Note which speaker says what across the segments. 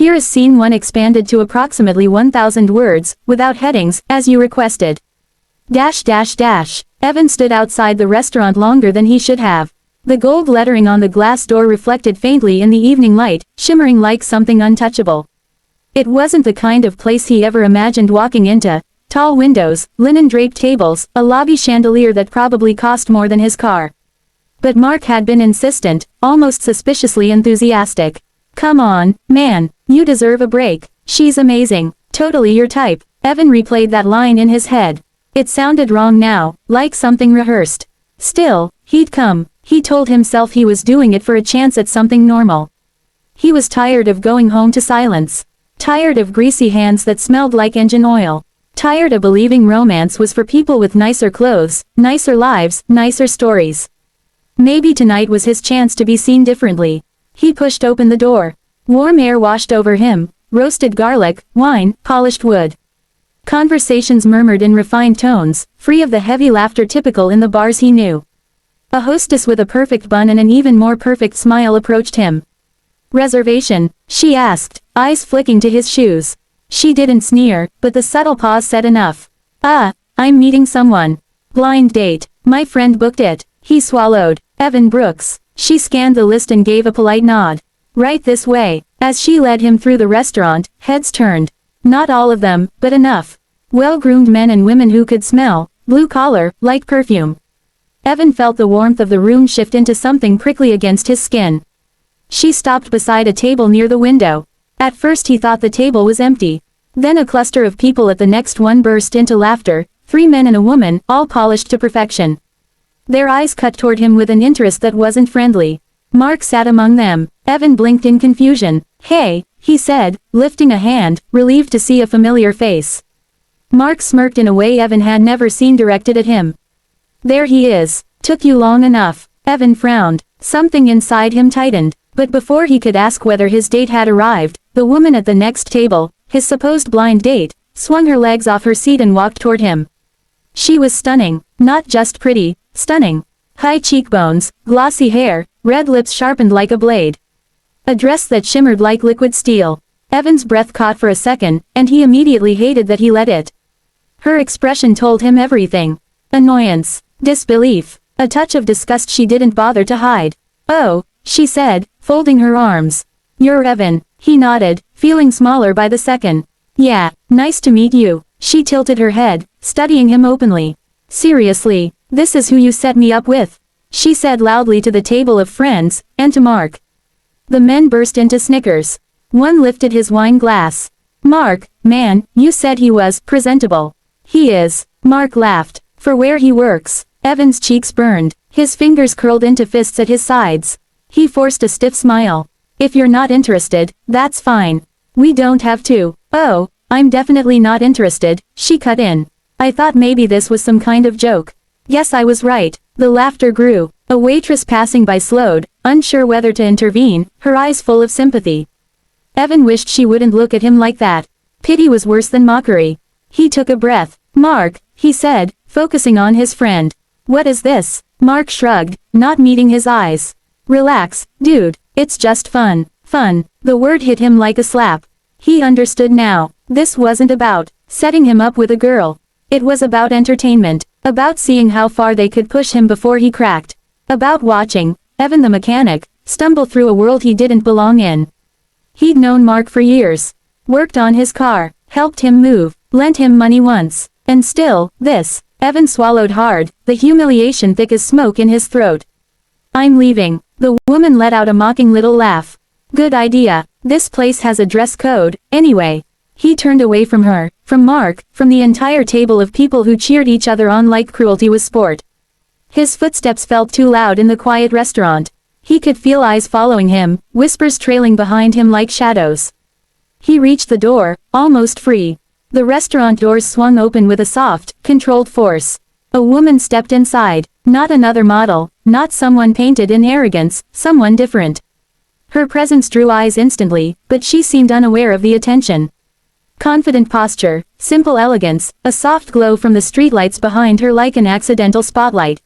Speaker 1: Here is scene 1 expanded to approximately 1,000 words, without headings, as you requested. Evan stood outside the restaurant longer than he should have. The gold lettering on the glass door reflected faintly in the evening light, shimmering like something untouchable. It wasn't the kind of place he ever imagined walking into. Tall windows, linen-draped tables, a lobby chandelier that probably cost more than his car. But Mark had been insistent, almost suspiciously enthusiastic. Come on, man, you deserve a break. She's amazing, totally your type. Evan replayed that line in his head. It sounded wrong now, like something rehearsed. Still, he'd come. He told himself he was doing it for a chance at something normal. He was tired of going home to silence. Tired of greasy hands that smelled like engine oil. Tired of believing romance was for people with nicer clothes, nicer lives, nicer stories. Maybe tonight was his chance to be seen differently. He pushed open the door. Warm air washed over him, roasted garlic, wine, polished wood. Conversations murmured in refined tones, free of the heavy laughter typical in the bars he knew. A hostess with a perfect bun and an even more perfect smile approached him. Reservation? She asked, eyes flicking to his shoes. She didn't sneer, but the subtle pause said enough. I'm meeting someone. Blind date. My friend booked it. He swallowed. Evan Brooks. She scanned the list and gave a polite nod. Right this way. As she led him through the restaurant, heads turned. Not all of them, but enough. Well-groomed men and women who could smell, blue collar, like perfume. Evan felt the warmth of the room shift into something prickly against his skin. She stopped beside a table near the window. At first he thought the table was empty. Then a cluster of people at the next one burst into laughter, 3 men and a woman, all polished to perfection. Their eyes cut toward him with an interest that wasn't friendly. Mark sat among them. Evan blinked in confusion. Hey, he said, lifting a hand, relieved to see a familiar face. Mark smirked in a way Evan had never seen directed at him. There he is. Took you long enough. Evan frowned. Something inside him tightened. But before he could ask whether his date had arrived, the woman at the next table, his supposed blind date, swung her legs off her seat and walked toward him. She was stunning. Not just pretty, stunning. High cheekbones, glossy hair, red lips sharpened like a blade. A dress that shimmered like liquid steel. Evan's breath caught for a second, and he immediately hated that he let it. Her expression told him everything. Annoyance. Disbelief. A touch of disgust she didn't bother to hide. Oh, she said, folding her arms. You're Evan. He nodded, feeling smaller by the second. Yeah, nice to meet you. She tilted her head, studying him openly. Seriously, this is who you set me up with? She said loudly to the table of friends, and to Mark. The men burst into snickers. One lifted his wine glass. Mark, man, you said he was presentable. He is. Mark laughed. For where he works. Evan's cheeks burned. His fingers curled into fists at his sides. He forced a stiff smile. If you're not interested, that's fine. We don't have to. Oh, I'm definitely not interested, she cut in. I thought maybe this was some kind of joke. Yes, I was right. The laughter grew. A waitress passing by slowed, unsure whether to intervene, her eyes full of sympathy. Evan wished she wouldn't look at him like that. Pity was worse than mockery. He took a breath. Mark, he said, focusing on his friend. What is this? Mark shrugged, not meeting his eyes. Relax, dude, it's just fun. Fun. The word hit him like a slap. He understood now. This wasn't about setting him up with a girl. It was about entertainment. About seeing how far they could push him before he cracked. About watching Evan the mechanic stumble through a world he didn't belong in. He'd known Mark for years. Worked on his car. Helped him move. Lent him money once. And still, this. Evan swallowed hard, the humiliation thick as smoke in his throat. I'm leaving. The woman let out a mocking little laugh. Good idea. This place has a dress code, anyway. He turned away from her, from Mark, from the entire table of people who cheered each other on like cruelty was sport. His footsteps felt too loud in the quiet restaurant. He could feel eyes following him, whispers trailing behind him like shadows. He reached the door, almost free. The restaurant doors swung open with a soft, controlled force. A woman stepped inside. Not another model, not someone painted in arrogance, someone different. Her presence drew eyes instantly, but she seemed unaware of the attention. Confident posture, simple elegance, a soft glow from the streetlights behind her like an accidental spotlight.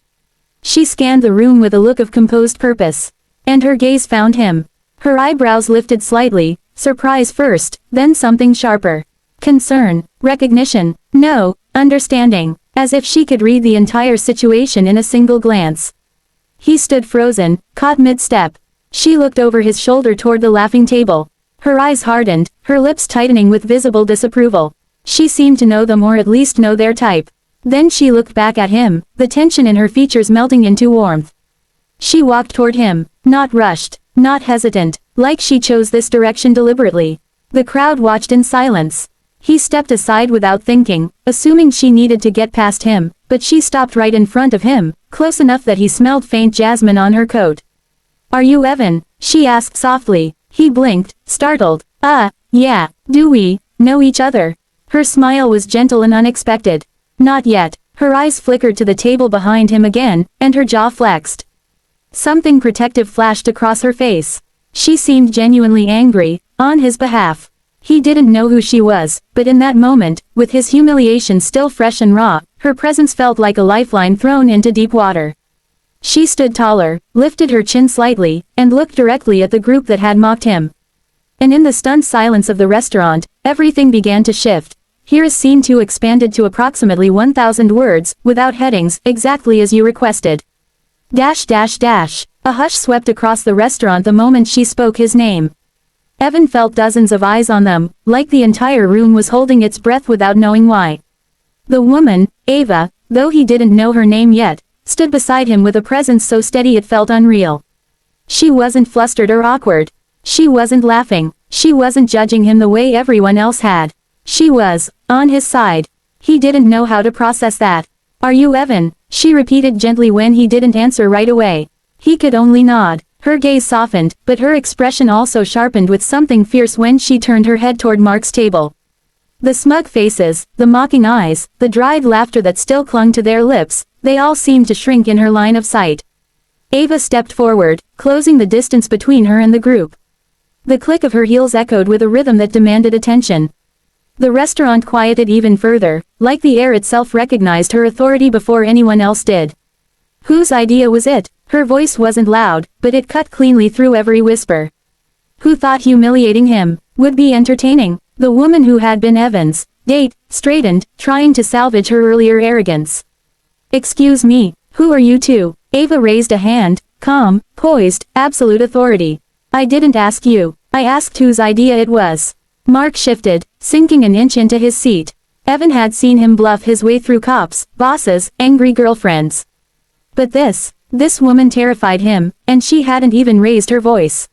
Speaker 1: She scanned the room with a look of composed purpose. And her gaze found him. Her eyebrows lifted slightly, Surprise first, then something sharper. Concern, recognition, no, understanding, as if she could read the entire situation in a single glance. He stood frozen, caught mid-step. She looked over his shoulder toward the laughing table. Her eyes hardened, her lips tightening with visible disapproval. She seemed to know them, or at least know their type. Then she looked back at him, the tension in her features melting into warmth. She walked toward him, not rushed, not hesitant, like she chose this direction deliberately. The crowd watched in silence. He stepped aside without thinking, assuming she needed to get past him, but she stopped right in front of him, close enough that he smelled faint jasmine on her coat. "Are you Evan?" she asked softly. He blinked, startled. Yeah, do we know each other?" Her smile was gentle and unexpected. "Not yet." Her eyes flickered to the table behind him again, and her jaw flexed. Something protective flashed across her face. She seemed genuinely angry, on his behalf. He didn't know who she was, but in that moment, with his humiliation still fresh and raw, her presence felt like a lifeline thrown into deep water. She stood taller, lifted her chin slightly, and looked directly at the group that had mocked him. And in the stunned silence of the restaurant, everything began to shift. Here is scene 2 expanded to approximately 1,000 words, without headings, exactly as you requested. A hush swept across the restaurant the moment she spoke his name. Evan felt dozens of eyes on them, like the entire room was holding its breath without knowing why. The woman, Ava, though he didn't know her name yet, stood beside him with a presence so steady it felt unreal. She wasn't flustered or awkward. She wasn't laughing. She wasn't judging him the way everyone else had. She was, on his side. He didn't know how to process that. "Are you Evan?" she repeated gently when he didn't answer right away. He could only nod. Her gaze softened, but her expression also sharpened with something fierce when she turned her head toward Mark's table. The smug faces, the mocking eyes, the dried laughter that still clung to their lips, they all seemed to shrink in her line of sight. Ava stepped forward, closing the distance between her and the group. The click of her heels echoed with a rhythm that demanded attention. The restaurant quieted even further, like the air itself recognized her authority before anyone else did. Whose idea was it? Her voice wasn't loud, but it cut cleanly through every whisper. Who thought humiliating him would be entertaining? The woman who had been Evan's date, straightened, trying to salvage her earlier arrogance. "Excuse me, who are you two?" Ava raised a hand, calm, poised, absolute authority. "I didn't ask you, I asked whose idea it was." Mark shifted, sinking an inch into his seat. Evan had seen him bluff his way through cops, bosses, angry girlfriends. But this woman terrified him, and she hadn't even raised her voice.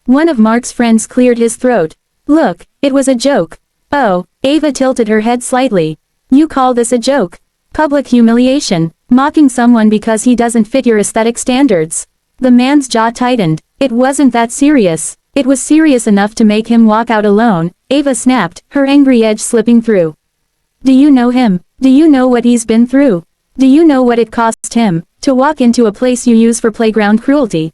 Speaker 1: One of Mark's friends cleared his throat. "Look, it was a joke." "Oh," Ava tilted her head slightly. "You call this a joke? Public humiliation, mocking someone because he doesn't fit your aesthetic standards." The man's jaw tightened. "It wasn't that serious." "It was serious enough to make him walk out alone," Ava snapped, her angry edge slipping through. "Do you know him? Do you know what he's been through? Do you know what it cost him to walk into a place you use for playground cruelty?"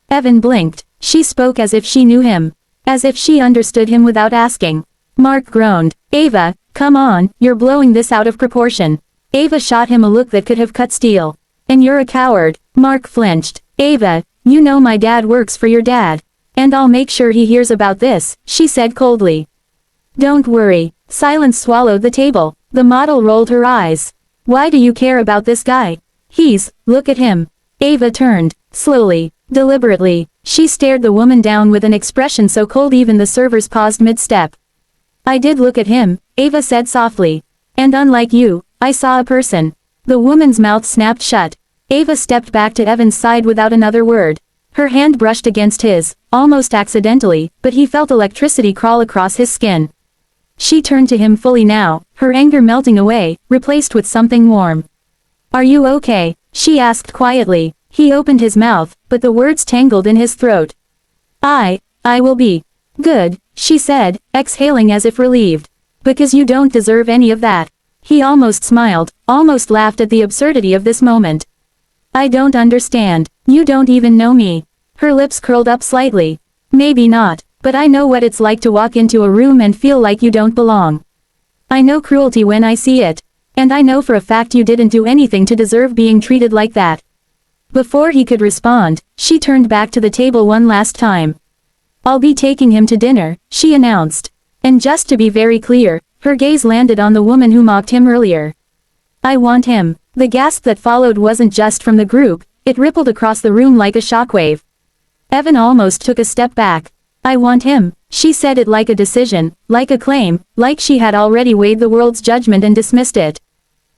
Speaker 1: Evan blinked. She spoke as if she knew him. As if she understood him without asking. Mark groaned. "Ava, come on, you're blowing this out of proportion." Ava shot him a look that could have cut steel. "And you're a coward." Mark flinched. "Ava, you know my dad works for your dad. And I'll make sure he hears about this," she said coldly. "Don't worry." Silence swallowed the table. The model rolled her eyes. "Why do you care about this guy? Look at him." Ava turned, slowly, deliberately. She stared the woman down with an expression so cold even the servers paused mid-step. "I did look at him," Ava said softly. "And unlike you, I saw a person." The woman's mouth snapped shut. Ava stepped back to Evan's side without another word. Her hand brushed against his, almost accidentally, but he felt electricity crawl across his skin. She turned to him fully now, her anger melting away, replaced with something warm. "Are you okay?" she asked quietly. He opened his mouth, but the words tangled in his throat. I will be good," she said, exhaling as if relieved. "Because you don't deserve any of that." He almost smiled, almost laughed at the absurdity of this moment. "I don't understand. You don't even know me." Her lips curled up slightly. "Maybe not, but I know what it's like to walk into a room and feel like you don't belong. I know cruelty when I see it. And I know for a fact you didn't do anything to deserve being treated like that." Before he could respond, she turned back to the table one last time. I'll be taking him to dinner, she announced. And just to be very clear, her gaze landed on the woman who mocked him earlier. I want him. The gasp that followed wasn't just from the group, it rippled across the room like a shockwave. Evan almost took a step back. I want him, she said it like a decision, like a claim, like she had already weighed the world's judgment and dismissed it.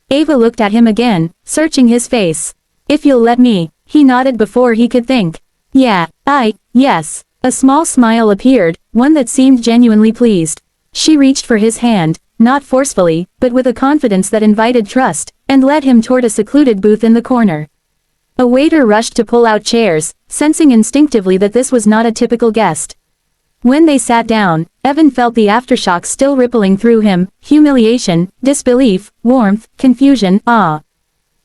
Speaker 1: Ava looked at him again, searching his face. If you'll let me, he nodded before he could think. Yes. A small smile appeared, one that seemed genuinely pleased. She reached for his hand, not forcefully, but with a confidence that invited trust, and led him toward a secluded booth in the corner. A waiter rushed to pull out chairs, sensing instinctively that this was not a typical guest. When they sat down, Evan felt the aftershocks still rippling through him, humiliation, disbelief, warmth, confusion, awe.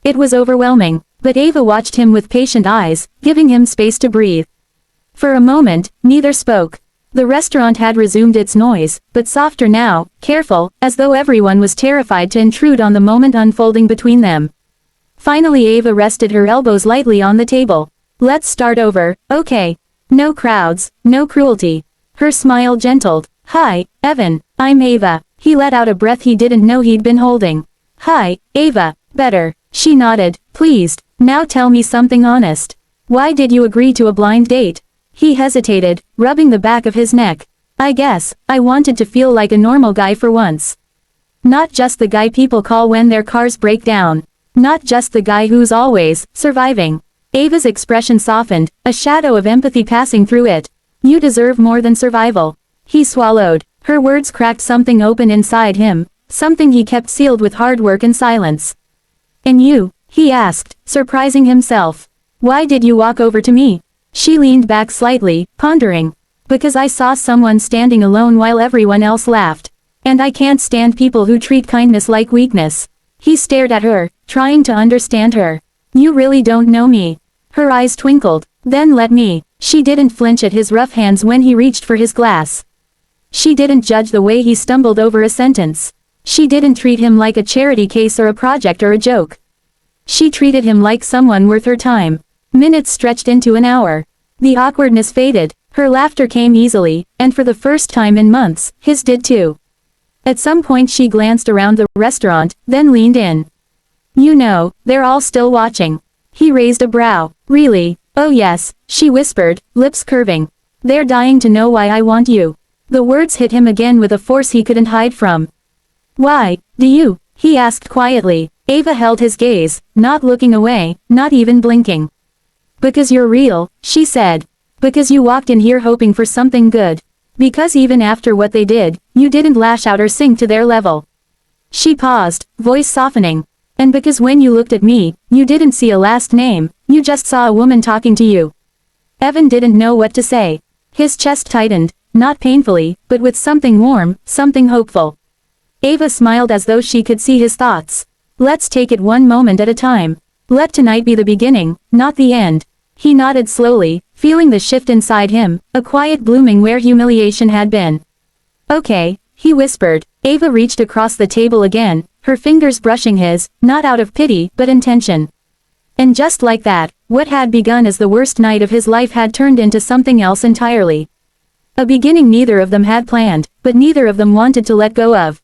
Speaker 1: It was overwhelming, but Ava watched him with patient eyes, giving him space to breathe. For a moment, neither spoke. The restaurant had resumed its noise, but softer now, careful, as though everyone was terrified to intrude on the moment unfolding between them. Finally Ava rested her elbows lightly on the table. Let's start over, okay? No crowds, no cruelty. Her smile gentled. Hi, Evan, I'm Ava. He let out a breath he didn't know he'd been holding. Hi, Ava, better. She nodded, pleased. Now tell me something honest. Why did you agree to a blind date? He hesitated, rubbing the back of his neck. I guess, I wanted to feel like a normal guy for once. Not just the guy people call when their cars break down. Not just the guy who's always surviving. Ava's expression softened, a shadow of empathy passing through it. You deserve more than survival. He swallowed. Her words cracked something open inside him, something he kept sealed with hard work and silence. And you? He asked, surprising himself. Why did you walk over to me? She leaned back slightly, pondering. Because I saw someone standing alone while everyone else laughed. And I can't stand people who treat kindness like weakness. He stared at her, trying to understand her. You really don't know me. Her eyes twinkled. Then let me. She didn't flinch at his rough hands when he reached for his glass. She didn't judge the way he stumbled over a sentence. She didn't treat him like a charity case or a project or a joke. She treated him like someone worth her time. Minutes stretched into an hour. The awkwardness faded, her laughter came easily, and for the first time in months, his did too. At some point she glanced around the restaurant, then leaned in. You know, they're all still watching. He raised a brow. Really? Oh yes, she whispered, lips curving. They're dying to know why I want you. The words hit him again with a force he couldn't hide from. Why, do you? He asked quietly. Ava held his gaze, not looking away, not even blinking. Because you're real, she said. Because you walked in here hoping for something good. Because even after what they did, you didn't lash out or sink to their level. She paused, voice softening. And because when you looked at me, you didn't see a last name, you just saw a woman talking to you. Evan didn't know what to say. His chest tightened, not painfully, but with something warm, something hopeful. Ava smiled as though she could see his thoughts. Let's take it one moment at a time. Let tonight be the beginning, not the end. He nodded slowly, feeling the shift inside him, a quiet blooming where humiliation had been. Okay, he whispered. Ava reached across the table again, her fingers brushing his, not out of pity, but intention. And just like that, what had begun as the worst night of his life had turned into something else entirely. A beginning neither of them had planned, but neither of them wanted to let go of.